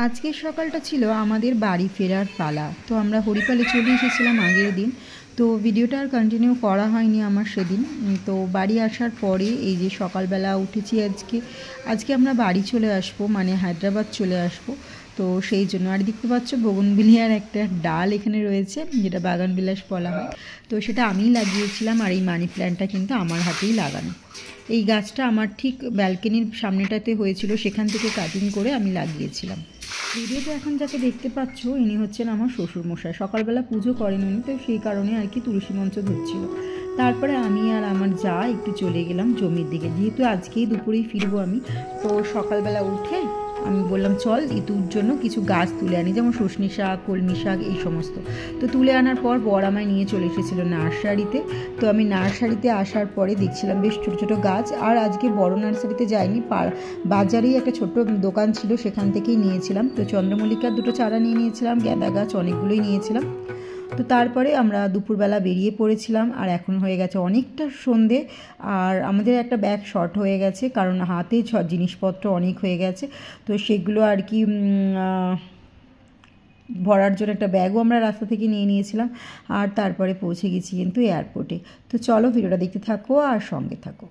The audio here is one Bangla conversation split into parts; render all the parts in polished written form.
আজকের সকালটা ছিল আমাদের বাড়ি ফেরার পালা। তো আমরা হরিপালে চলে এসেছিলাম আগের দিন। তো ভিডিওটা আর কন্টিনিউ করা হয়নি আমার সেদিন। তো বাড়ি আসার পরে এই যে সকালবেলা উঠেছি আজকে আমরা বাড়ি চলে আসবো, মানে হায়দ্রাবাদ চলে আসবো। তো সেই জন্য আর দেখতে পাচ্ছ বগনভিলিয়ার একটা ডাল এখানে রয়েছে, যেটা বাগান বিলাস বলা হয়। তো সেটা আমিই লাগিয়েছিলাম, আর এই মানি প্ল্যান্টটা কিন্তু আমার হাতেই লাগানো। এই গাছটা আমার ঠিক ব্যালকনির সামনেটাতে হয়েছিল, সেখান থেকে কাটিং করে আমি লাগিয়েছিলাম। ভিডিওতে এখন যাকে দেখতে পাচ্ছ ইনি হচ্ছেন আমার শ্বশুরমশাই। সকালবেলা পুজো করেন উনি, তো সেই কারণে আর কি তুলসী মঞ্চ ধরছিল। তারপরে আমি আর আমার যা একটু চলে গেলাম জমির দিকে, যেহেতু আজকেই দুপুরেই ফিরবো আমি। তো সকালবেলা উঠে আমি বললাম চল ইতুর জন্য কিছু গাছ তুলে আনি, যেমন সজনে শাক, কলমি শাক, এই সমস্ত। তো তুলে আনার পর বর আমায় নিয়ে চলে এসেছিলো নার্সারিতে। তো আমি নার্সারিতে আসার পরে দেখছিলাম বেশ ছোটো ছোটো গাছ। আর আজকে বড় নার্সারিতে যাইনি, বাজারেই একটা ছোট্ট দোকান ছিল, সেখান থেকেই নিয়েছিলাম। তো চন্দ্রমল্লিকার দুটো চারা নিয়েছিলাম, গাঁদা গাছ অনেকগুলোই নিয়েছিলাম। তো তারপরে আমরা দুপুরবেলা বেরিয়ে পড়েছিলাম, আর এখন হয়ে গেছে অনেকটা সন্ধে। আর আমাদের একটা ব্যাগ শর্ট হয়ে গেছে, কারণ হাতে জিনিসপত্র অনেক হয়ে গেছে। তো সেগুলো আর কি ভরার জন্য একটা ব্যাগও আমরা রাস্তা থেকে নিয়ে নিয়েছিলাম। আর তারপরে পৌঁছে গেছি কিন্তু এয়ারপোর্টে। তো চলো ভিডিওটা দেখতে থাকো আর সঙ্গে থাকো।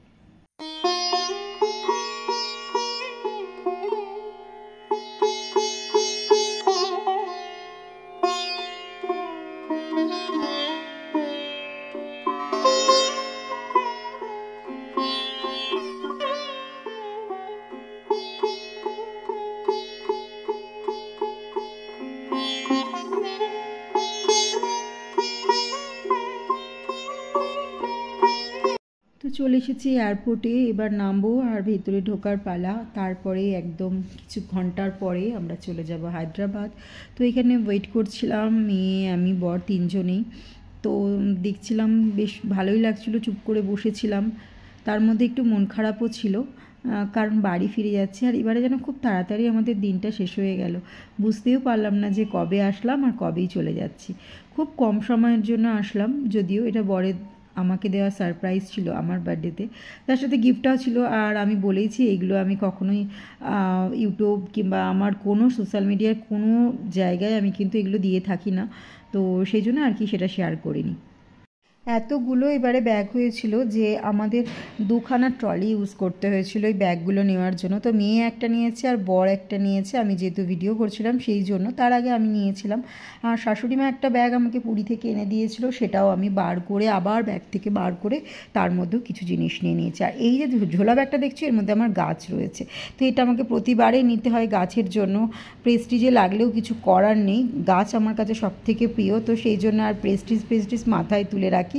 তো চলে এসেছি এয়ারপোর্টে, এবার নামবো আর ভেতরে ঢোকার পালা। তারপরে একদম কিছু ঘন্টার পরে আমরা চলে যাব হায়দ্রাবাদ। তো এখানে ওয়েট করছিলাম, মেয়ে আমি বর তিনজনেই। তো দেখছিলাম বেশ ভালোই লাগছিলো, চুপ করে বসেছিলাম। তার মধ্যে একটু মন খারাপও ছিল, কারণ বাড়ি ফিরে যাচ্ছি। আর এবারে যেন খুব তাড়াতাড়ি আমাদের দিনটা শেষ হয়ে গেল, বুঝতেও পারলাম না যে কবে আসলাম আর কবেই চলে যাচ্ছি। খুব কম সময়ের জন্য আসলাম, যদিও এটা বরের আমাকে দেওয়া সারপ্রাইজ ছিল আমার বার্থডেতে। তার সাথে গিফটটাও ছিল। আর আমি বলেইছি এইগুলো আমি কখনোই ইউটিউব কিংবা আমার কোনো সোশ্যাল মিডিয়ার কোনো জায়গায় আমি কিন্তু এগুলো দিয়ে থাকি না। তো সেই জন্য আর কি সেটা শেয়ার করিনি। এতগুলো এবারে ব্যাগ হয়েছিল যে আমাদের দুখানা ট্রলি ইউজ করতে হয়েছিল এই ব্যাগগুলো নেওয়ার জন্য। তো মেয়ে একটা নিয়েছে আর বর একটা নিয়েছে, আমি যেহেতু ভিডিও করছিলাম সেই জন্য। তার আগে আমি নিয়েছিলাম। আর শাশুড়ি মা একটা ব্যাগ আমাকে পুরী থেকে এনে দিয়েছিল, সেটাও আমি বার করে আবার ব্যাগ থেকে বার করে তার মধ্যেও কিছু জিনিস নিয়ে নিয়েছি। আর এই যে ঝোলা ব্যাগটা দেখছি এর মধ্যে আমার গাছ রয়েছে, তো এটা আমাকে প্রতিবারেই নিতে হয় গাছের জন্য। প্রেস্টিজে লাগলেও কিছু করার নেই, গাছ আমার কাছে সব থেকে প্রিয়। তো সেই জন্য আর প্রেস্টিজ মাথায় তুলে রাখি।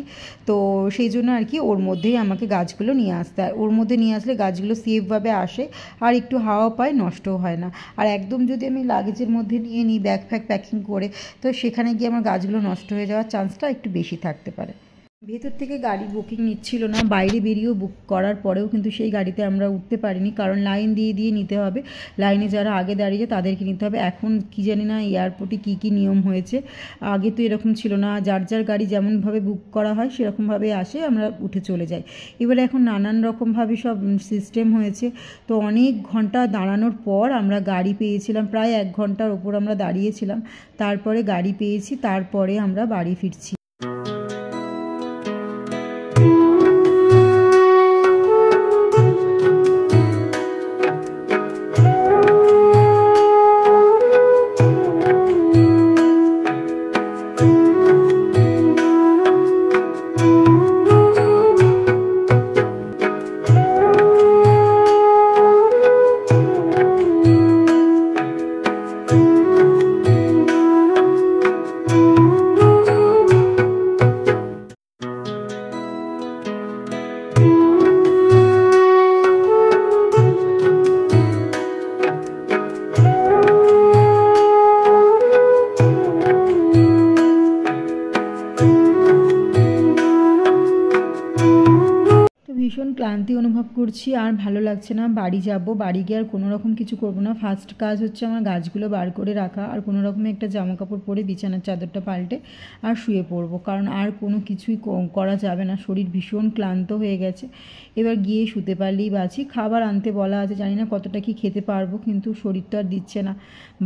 তো সেই জন্য আর কি ওর মধ্যেই আমাকে গাছগুলো নিয়ে আসতে হয়। ওর মধ্যে নিয়ে আসলে গাছগুলো সেফভাবে আসে, আর একটু হাওয়া পায়, নষ্টও হয় না। আর একদম যদি আমি লাগেজের মধ্যে নিয়ে নিই ব্যাগ প্যাকিং করে, তো সেখানে গিয়ে আমার গাছগুলো নষ্ট হয়ে যাওয়ার চান্সটা একটু বেশি থাকতে পারে। ভেতর থেকে গাড়ি বুকিং নিচ্ছিল না, বাইরে বেরিয়েও বুক করার পরেও কিন্তু সেই গাড়িতে আমরা উঠতে পারিনি, কারণ লাইন দিয়ে নিতে হবে। লাইনে যারা আগে দাঁড়িয়ে তাদেরকে নিতে হবে। এখন কি জানি না এয়ারপোর্টে কী নিয়ম হয়েছে, আগে তো এরকম ছিল না। যার গাড়ি যেমনভাবে বুক করা হয় সেরকমভাবে আসে, আমরা উঠে চলে যাই। এবারে এখন নানান রকমভাবে সব সিস্টেম হয়েছে। তো অনেক ঘন্টা দাঁড়ানোর পর আমরা গাড়ি পেয়েছিলাম, প্রায় 1 ঘন্টার ওপর আমরা দাঁড়িয়েছিলাম। তারপরে গাড়ি পেয়েছি, তারপরে আমরা বাড়ি ফিরছি। ক্লান্তি অনুভব করছি, আর ভালো লাগছে না। বাড়ি যাব, বাড়ি গিয়ে আর কোনো রকম কিছু করব না। ফার্স্ট কাজ হচ্ছে আমার গাছগুলো বার করে রাখা, আর কোনো রকমে একটা জামা কাপড় পরে বিছানার চাদরটা পাল্টে আর শুয়ে পড়বো, কারণ আর কোনো কিছুই করা যাবে না। শরীর ভীষণ ক্লান্ত হয়ে গেছে। এবার গিয়ে শুতে পারলেই বাঁচি। খাবার আনতে বলা আছে, জানি না কতটা কি খেতে পারবো, কিন্তু শরীর তো আর দিচ্ছে না।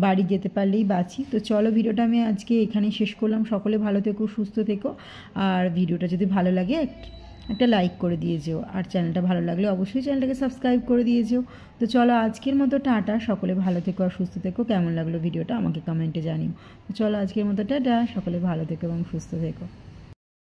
বাড়ি যেতে পারলেই বাঁচি। তো চলো, ভিডিওটা আমি আজকে এখানেই শেষ করলাম। সকলে ভালো থেকো, সুস্থ থেকো, আর ভিডিওটা যদি ভালো লাগে একটা লাইক করে দিয়ে যেও, আর চ্যানেলটা ভালো লাগলে অবশ্যই চ্যানেলটাকে সাবস্ক্রাইব করে দিয়ে যেও। তো চলো, আজকের মতো টাটা। সকলে ভালো থেকো আর সুস্থ থেকো। কেমন লাগলো ভিডিওটা আমাকে কমেন্টে জানিও। তো চলো, আজকের মতো টাটা। সকলে ভালো থেকো এবং সুস্থ থেকো।